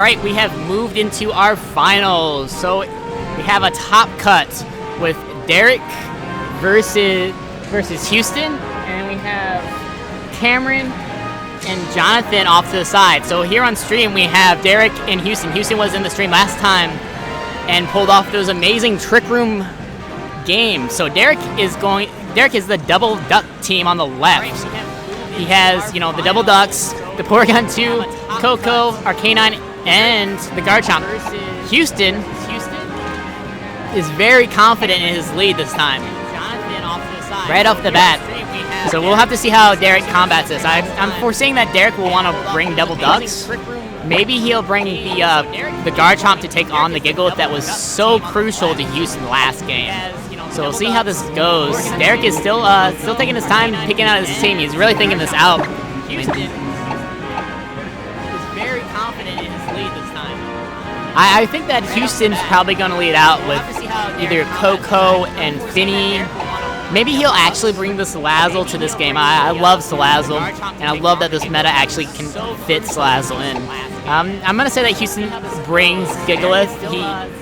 Alright, we have moved into our finals. So we have a top cut with Derek versus Huston, and we have Cameron and Jonathan off to the side. So here on stream we have Derek and Huston. Huston was in the stream last time and pulled off those amazing trick room games. So Derek is the double duck team on the left. He has, the double ducks, the Porygon 2, Coco, Arcanine, and the Garchomp. Huston is very confident in his lead this time, right off the bat. So we'll have to see how Derek combats this. I'm foreseeing that Derek will want to bring double ducks. Maybe he'll bring the Garchomp to take on the Gigalith that was so crucial to Huston last game. So we'll see how this goes. Derek is still taking his time picking out his team. He's really thinking this out. Huston is very confident in his lead this time. I think that Huston's probably going to lead out with either Coco and Finny. Maybe he'll actually bring the Salazzle to this game. I love Salazzle, and I love that this meta actually can fit Salazzle in. I'm going to say that Huston brings Gigalith.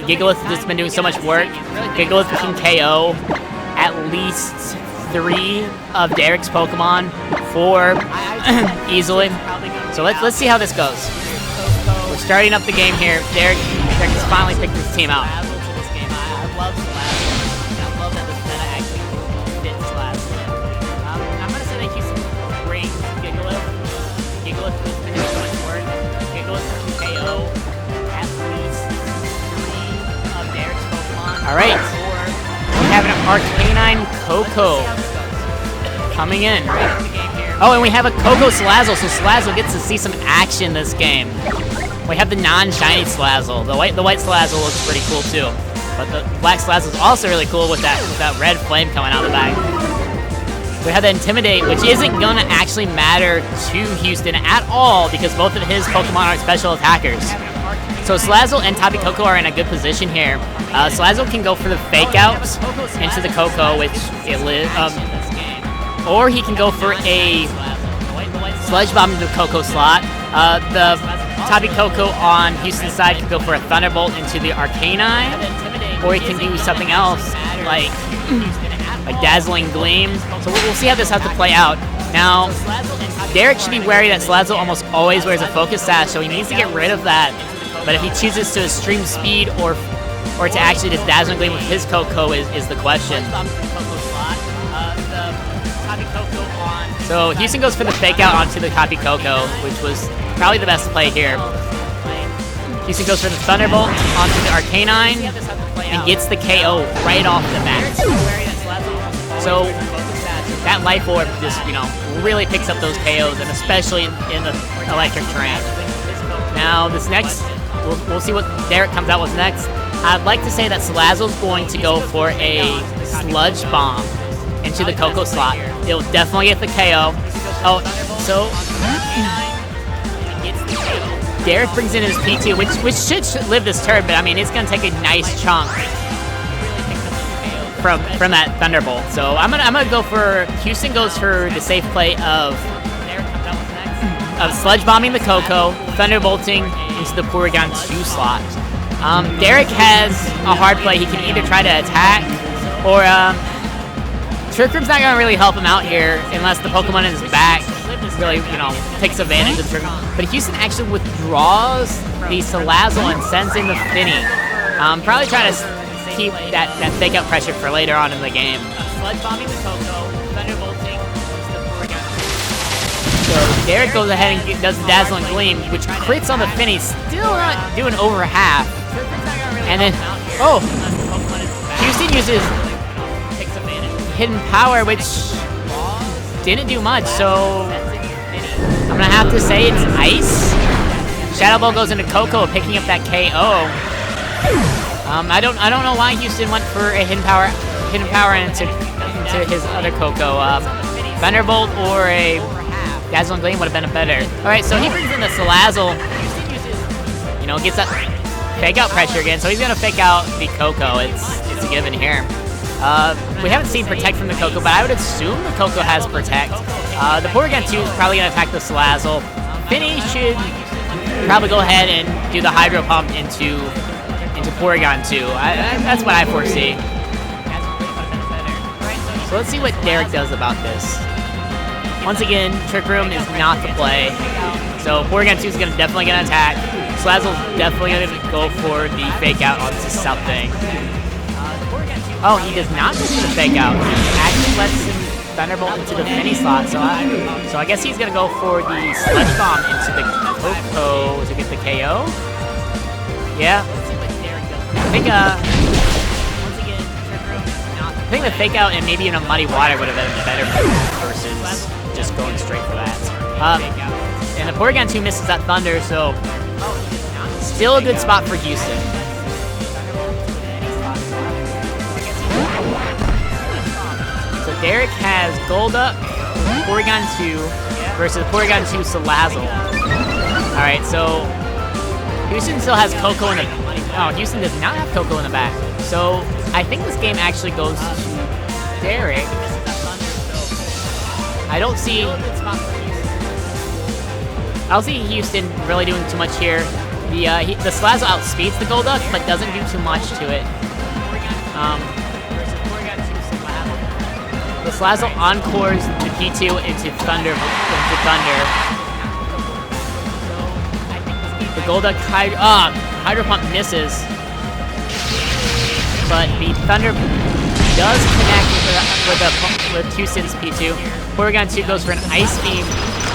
Gigalith has just been doing so much work. Gigalith can KO at least 3 of Derek's Pokemon, 4 easily. So let's see how this goes. We're starting up the game here. Derek has finally picked his team out. I love Salazzle. I love that this meta actually fits Salazzle. I'm going to say that Huston brings Gigalith. Gigalith has been doing so much work. Gigalith can KO at least 3 of Derek's Pokemon. Alright. We have an Arcanine Coco coming in. Oh, and we have a Coco Salazzle, so Salazzle gets to see some action this game. We have the non-shiny Salazzle. The white Salazzle looks pretty cool too. But the black Salazzle is also really cool with that red flame coming out of the back. We have the Intimidate, which isn't going to actually matter to Huston at all because both of his Pokemon are special attackers. So Salazzle and Tapu Koko are in a good position here. Salazzle can go for the Fake Out into the Coco, which it lives. Or he can go for a Sludge Bomb into the Coco slot. The Tapu Koko on Huston's side can go for a Thunderbolt into the Arcanine. Or he can do something else like Dazzling Gleam. So we'll see how this has to play out. Now, Derek should be wary that Salazzle almost always wears a Focus Sash, so he needs to get rid of that. But if he chooses to Extreme Speed or to actually just Dazzling Gleam with his Coco is the question. So Huston goes for the Fake Out onto the Tapu Koko, which was probably the best play here. Huston goes for the Thunderbolt onto the Arcanine and gets the KO right off the bat. So that Life Orb just, really picks up those KOs, and especially in the electric terrain. Now this next, we'll see what Derek comes out with next. I'd like to say that Salazzle's going to go for a Sludge Bomb into the Coco slot. It'll definitely get the KO. Oh, so Derek brings in his P2, which should live this turn, but I mean it's gonna take a nice chunk from that Thunderbolt. So I'm gonna go for Huston goes for the safe play of Sludge Bombing the Coco, Thunderbolting into the Porygon 2 slot. Derek has a hard play. He can either try to attack or Trick Room's not going to really help him out here unless the Pokemon in his back really, takes advantage of Trick Room. But Huston actually withdraws the Salazzle and sends in the Finny. Probably trying to keep that Fake Out pressure for later on in the game. Sludge Bombing the Coco, Thunderbolting the Porygon. So Derek goes ahead and does the Dazzling Gleam, which crits on the Finny, still not doing over half. And then, Huston uses Hidden Power, which didn't do much, so I'm gonna have to say it's Ice. Shadow Ball goes into Coco, picking up that KO. I don't know why Huston went for a Hidden Power into his other Coco. Thunderbolt or a Dazzling Gleam would have been better. All right, so he brings in the Salazzle. Gets that Fake Out pressure again, so he's gonna Fake Out the Coco. It's a given here. We haven't seen Protect from the Coco, but I would assume the Coco has Protect. The Porygon 2 is probably going to attack the Salazzle. Finny should probably go ahead and do the Hydro Pump into Porygon 2. That's what I foresee. So let's see what Derek does about this. Once again, Trick Room is not the play. So Porygon 2 is definitely going to attack. Slazzle's definitely going to go for the Fake Out onto something. Oh, he does not go for the Fake Out. He actually lets him Thunderbolt into the mini slot. So I guess he's going to go for the Sludge Bomb into the Coco to get the KO. Yeah. I think the Fake Out and maybe in a Muddy Water would have been better versus just going straight for that. And the Porygon 2 misses that Thunder, so still a good spot for Houston. So Derek has Golduck, Porygon 2 versus Porygon 2 Salazzle. Alright, so Houston still has Coco in the... Oh, Houston does not have Coco in the back. So I think this game actually goes to Derek. I don't see Houston really doing too much here. The Salazzle outspeeds the Golduck, but doesn't do too much to it. The Salazzle encores the P2 into Thunder. The Golduck Hydro Pump misses, but the Thunder does connect with Houston's P2. Porygon 2 goes for an Ice Beam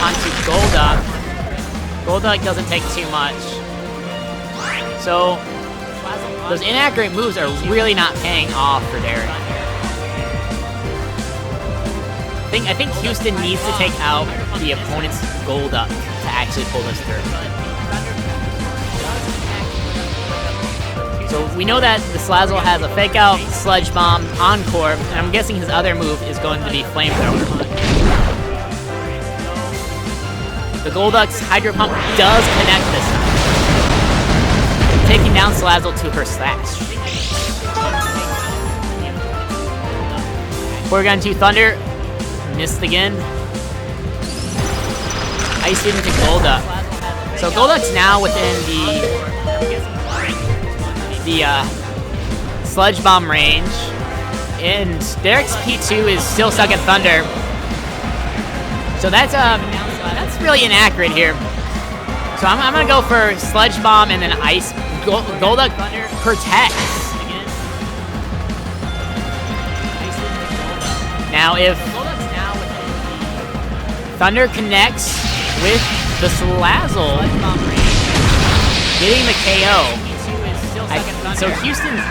onto Golduck. Golduck doesn't take too much. So those inaccurate moves are really not paying off for Derek. I think Houston needs to take out the opponent's Golduck to actually pull this through. So we know that the Salazzle has a Fake Out, Sludge Bomb, Encore, and I'm guessing his other move is going to be Flamethrower. The Golduck's Hydro Pump does connect this time, taking down Salazzle to her slash. Porygon 2 Thunder, missed again. Ice into Golduck. So Golduck's now within the Sludge Bomb range, and Derek's P2 is still stuck at Thunder. So that's really inaccurate here. So I'm gonna go for Sludge Bomb and then Ice. Golduck protects. Now if Thunder connects with the Salazzle, getting the KO. So Houston's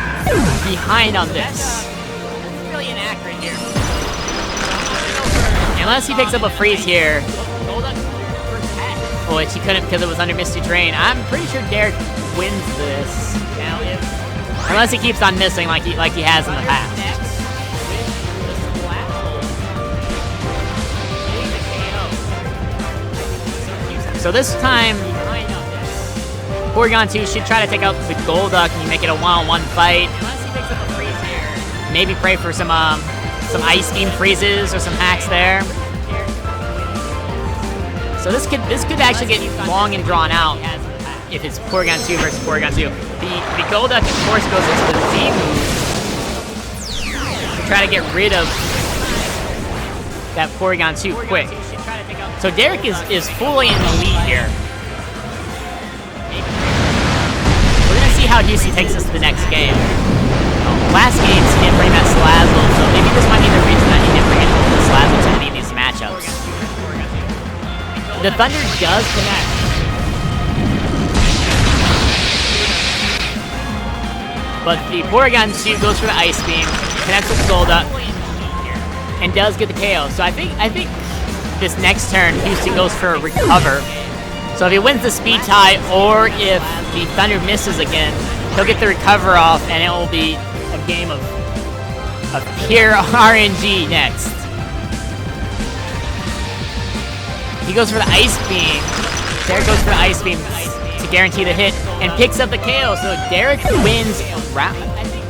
behind on this. It's really inaccurate here. Unless he picks up a freeze here, which he couldn't because it was under Misty Terrain. I'm pretty sure Derek wins this. Unless he keeps on missing like he has in the past. So this time, Porygon 2 should try to take out the Golduck and make it a one-on-one fight. Maybe pray for some Ice Beam freezes or some hacks there. So this could actually get long and drawn out if it's Porygon 2 versus Porygon 2. The Golduck, of course, goes into the Z move to try to get rid of that Porygon 2 quick. So Derek is fully in the lead here. We're going to see how Houston takes us to the next game. Last game, he didn't bring that Salazzle, so maybe this might be the reason that he didn't bring the Salazzle to any of these matchups. The Thunder does connect. But the Porygon 2 goes for the Ice Beam, connects with Golduck, and does get the KO. So I think this next turn, Houston goes for a Recover. So if he wins the Speed Tie, or if the Thunder misses again, he'll get the Recover off, and it will be a game of pure RNG next. He goes for the Ice Beam. Derek goes for the Ice Beam to guarantee the hit, and picks up the KO. So Derek wins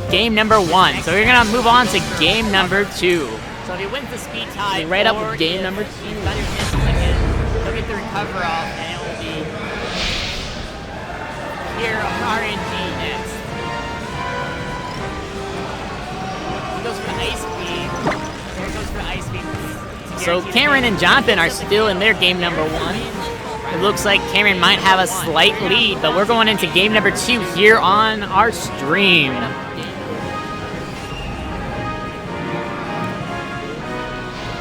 game number 1. So we're gonna move on to game number 2. So if he wins the Speed Tie, right up with game number 2, he'll get the Recover off, and it will be here of RNG next. He goes for the ice beam. There goes for the ice beam. So Cameron and Jonathan are still in their game number 1. It looks like Cameron might have a slight lead, but we're going into game number 2 here on our stream.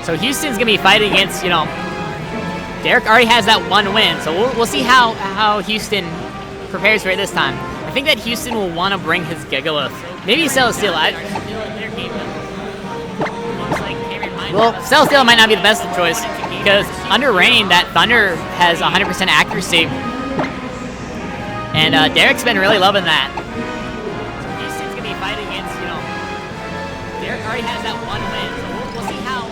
So Huston's gonna be fighting against, Derek already has that 1 win, so we'll see how Huston prepares for it this time. I think that Huston will want to bring his Gigalith. Maybe Celestial. Well, Celestial might not be the best choice because under rain, that Thunder has 100% accuracy, and Derek's been really loving that. So Huston's gonna be fighting against, Derek already has that 1 win, so we'll see how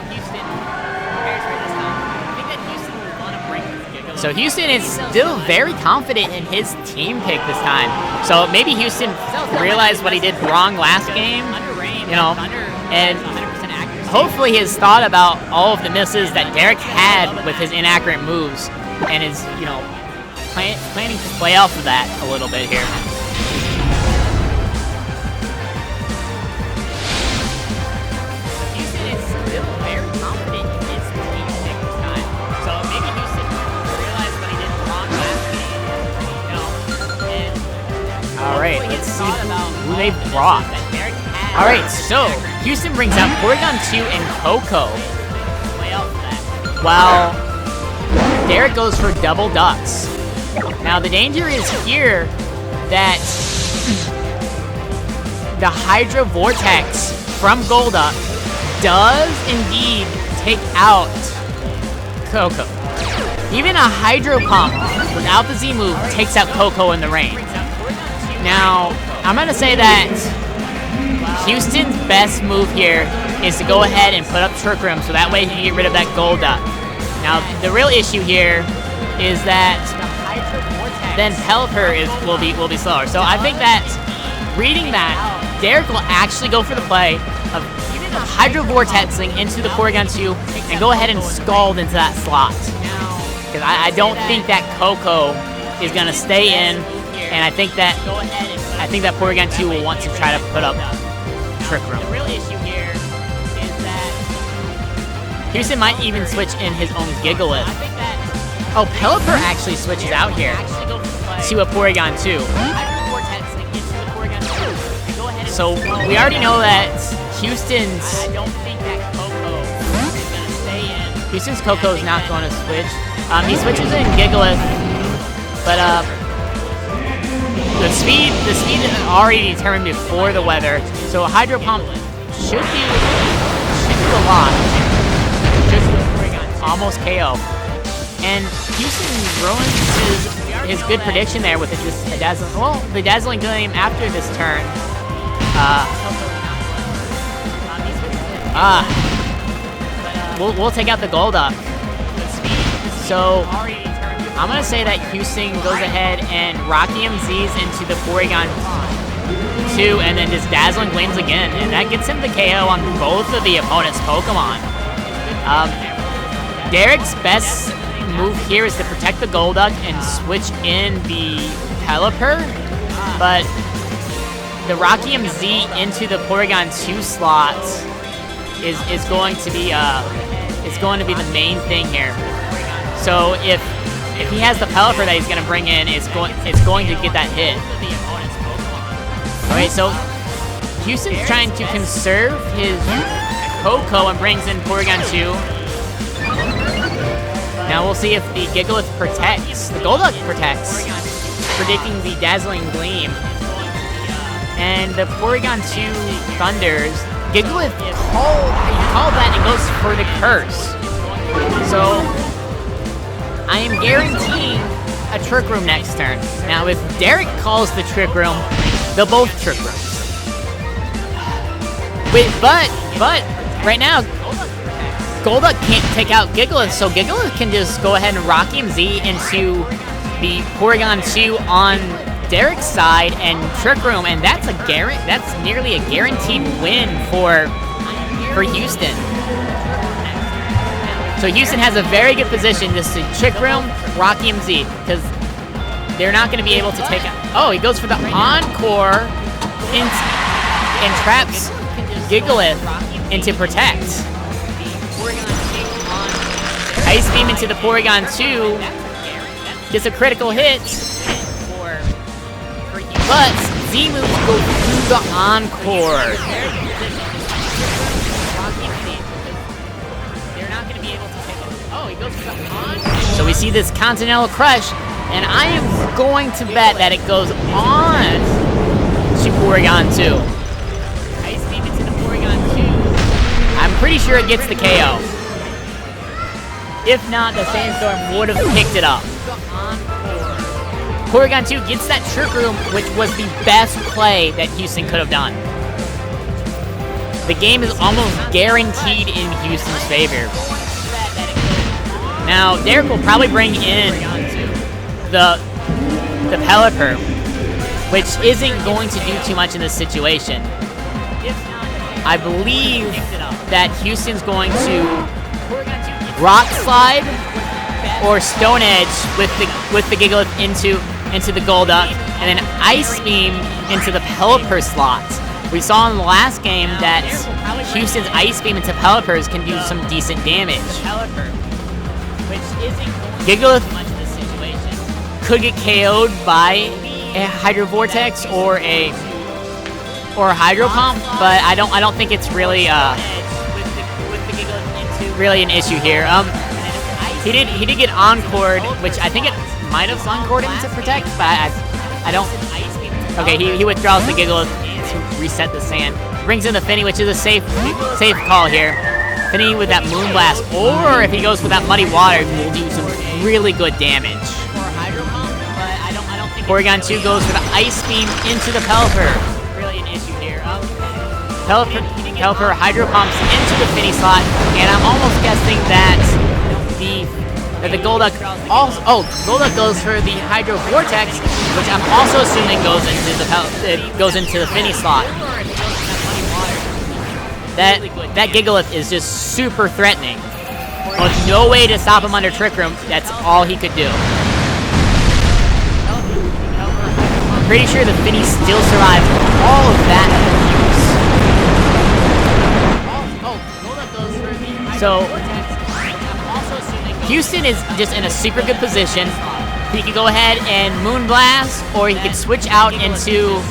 Huston prepares for it this time. I think that Huston will want to bring his Gigalith. So Huston is still very confident in his team pick this time. So maybe Huston realized what he did wrong last game, and hopefully he has thought about all of the misses that Derek had with his inaccurate moves and is, planning to play off of that a little bit here. Huston is still very confident in his team pick this time. So maybe Huston realized what he did wrong last game, and alright, let's see who they brought. Alright, so Huston brings out Porygon 2 and Coco, while Derek goes for Double Ducks. Now the danger is here that the Hydro Vortex from Golduck does indeed take out Coco. Even a Hydro Pump without the Z move takes out Coco in the rain. Now, I'm going to say that Huston's best move here is to go ahead and put up Trick Room so that way he can get rid of that Golduck. Now, the real issue here is that then Pelipper will be slower. So I think that reading that, Derek will actually go for the play of Hydro Vortexing into the Porygon 2 and go ahead and Scald into that slot. Because I don't think that Coco is going to stay in, and I think that Porygon 2 will want to try to put up Trick Room. The real issue here is that Huston might even switch in his own Gigalith. Oh, Pelipper actually switches out here to a Porygon 2. So we already know that Huston's Coco is not going to switch. He switches in Gigalith, but the speed is already determined before the weather, so a Hydro Pump should do a lot. Should almost KO. And Huston ruins his good prediction there with the Dazzling Gleam after this turn. We'll take out the Golduck. So I'm going to say that Huston goes ahead and Rocky MZs into the Porygon 2 and then just Dazzling Gleams again. And that gets him the KO on both of the opponent's Pokemon. Derek's best move here is to protect the Golduck and switch in the Pelipper. But the Rocky MZ into the Porygon 2 slot is going to be the main thing here. So if he has the Pelipper that he's going to bring in, it's going to get that hit. Alright, so Huston's trying to conserve his Coco and brings in Porygon 2. Now we'll see if the Gigalith protects. The Golduck protects, predicting the Dazzling Gleam. And the Porygon 2 thunders. Gigalith called that and goes for the Curse. So I am guaranteeing a Trick Room next turn. Now if Derek calls the Trick Room, they'll both Trick Room. Wait, but right now Golduck can't take out Gigalith, so Gigalith can just go ahead and Rocky MZ into the Porygon 2 on Derek's side and Trick Room, and that's nearly a guaranteed win for Huston. So Huston has a very good position just to Trick Room, Rocky MZ, because they're not going to be able to take... Oh, he goes for the Encore and traps Gigalith into Protect. Ice Beam into the Porygon 2. Gets a critical hit. But Z-moves go through the Encore. So we see this Continental Crush, and I am going to bet that it goes on to Porygon 2. Ice Beam into the Porygon 2. I'm pretty sure it gets the KO. If not, the Sandstorm would have picked it up. Porygon 2 gets that Trick Room, which was the best play that Houston could have done. The game is almost guaranteed in Houston's favor. Now, Derek will probably bring in the Pelipper, which isn't going to do too much in this situation. I believe that Houston's going to Rock Slide or Stone Edge with the Gigalith into the Golduck, and then Ice Beam into the Pelipper slot. We saw in the last game that Houston's Ice Beam into Pelippers can do some decent damage. Gigalith could get KO'd by a Hydro Vortex or a Hydro Pump, but I don't think it's really an issue here. He did get Encored, which I think it might have Encored him to Protect, but I don't. Okay, he withdraws the Gigalith to reset the sand. Brings in the Finny, which is a safe call here. Finny with that Moonblast, or if he goes for that Muddy Water, will do some really good damage. Porygon 2 goes for the Ice Beam into the Pelipper. Really an issue here. Pelipper Hydro Pumps into the Finny slot, and I'm almost guessing that the Golduck also... Oh, Golduck goes for the Hydro Vortex, which I'm also assuming goes into the Finny slot. That Gigalith is just super threatening. With no way to stop him under Trick Room, that's all he could do. I'm pretty sure the Finny still survives all of that abuse. So, Houston is just in a super good position. He could go ahead and Moonblast, or he could switch out into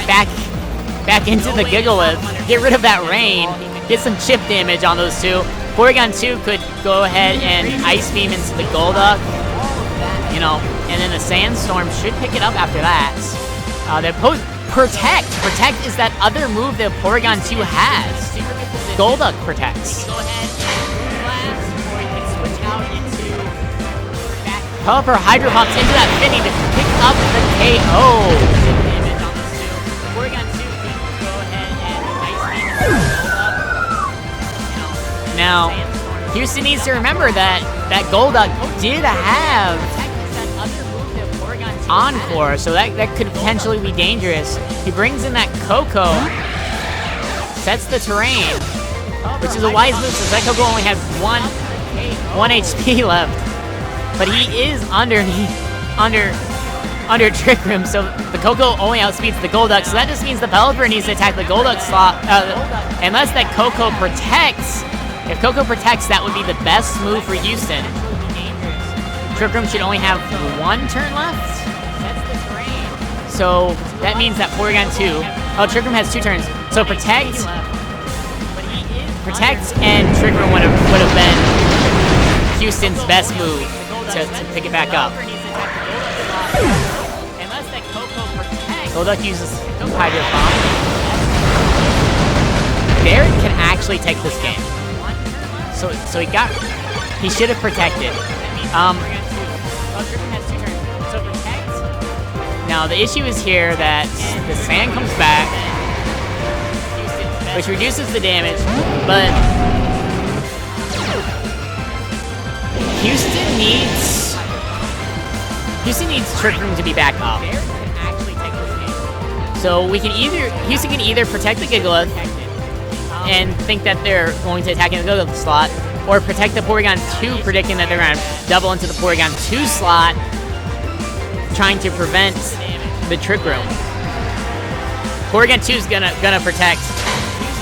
back into the Gigalith, get rid of that rain, get some chip damage on those two. Porygon 2 could go ahead and Ice Beam into the Golduck, and then the Sandstorm should pick it up after that. Protect. Protect is that other move that Porygon 2 has. Golduck protects. Pelipper Hydro Pumps into that Finny to pick up the KO. Now, Houston needs to remember that Golduck did have Encore, so that could potentially be dangerous. He brings in that Coco, sets the terrain, which is a wise move since that Coco only has one HP left. But he is under Trick Room, so the Coco only outspeeds the Golduck, so that just means the Pelipper needs to attack the Golduck slot, unless that Coco protects. If Coco protects, that would be the best move for Houston. Trick Room should only have one turn left. So that means that Porygon 2... Oh, Trick Room has 2 turns. So Protect and Trick Room would have been Houston's best move to pick it back up. Golduck uses Hydro Pump. Derek can actually take this game. So he should have protected. Now the issue is here that the sand comes back, which reduces the damage, but Houston needs Trick Room to be back up. So Houston can either protect the Gigalith and think that they're going to attack in the Gigalith slot, or protect the Porygon 2, predicting that they're going to double into the Porygon 2 slot, trying to prevent the Trick Room. Corrigan 2 is gonna protect,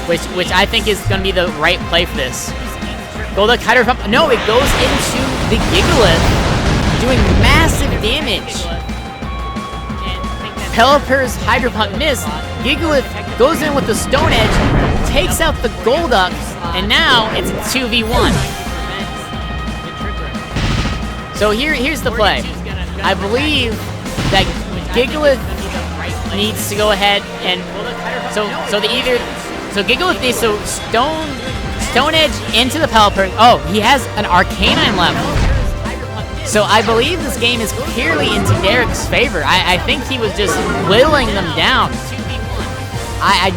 which I think is gonna be the right play for this. Golduck Hydro Pump. No, it goes into the Gigalith, doing massive damage. Pelipper's Hydro Pump missed. Gigalith goes in with the Stone Edge, takes out the Golduck, and now it's 2v1. So here's the play. I believe that Gigalith needs to go ahead and so Gigalith needs to Stone Edge into the Pelipper. Oh, he has an Arcanine left. So I believe this game is clearly into Derek's favor. I think he was just whittling them down. I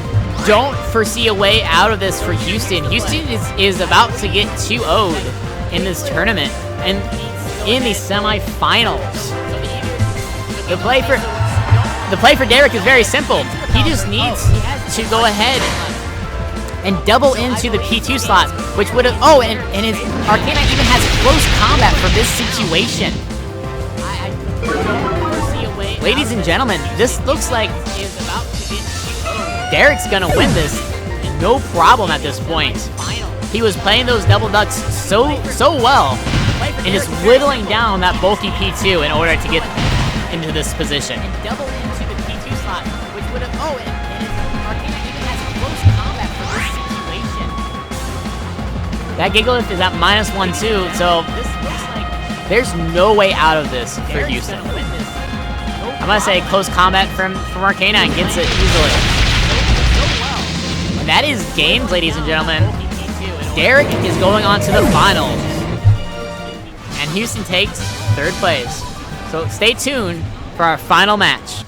don't foresee a way out of this for Houston. Houston is about to get 2-0'd in this tournament and in the semifinals. The play for Derek is very simple. He just needs to go ahead and double into the P2 slot, which would have... Oh, and his Arcanine even has close combat for this situation. Ladies and gentlemen, this looks like Derek's gonna win this. No problem at this point. He was playing those double ducks so well, and just whittling down that bulky P2 in order to get into this position. And double into the P2 slot, which would have... Oh, and his Arcanine even has close combat for this situation. That Gigalith is at -1 too, so this looks like there's no way out of this for Houston. I'm gonna say close combat from Arcanine gets it easily. And that is games, ladies and gentlemen. Derek is going on to the finals. And Houston takes third place. So stay tuned for our final match.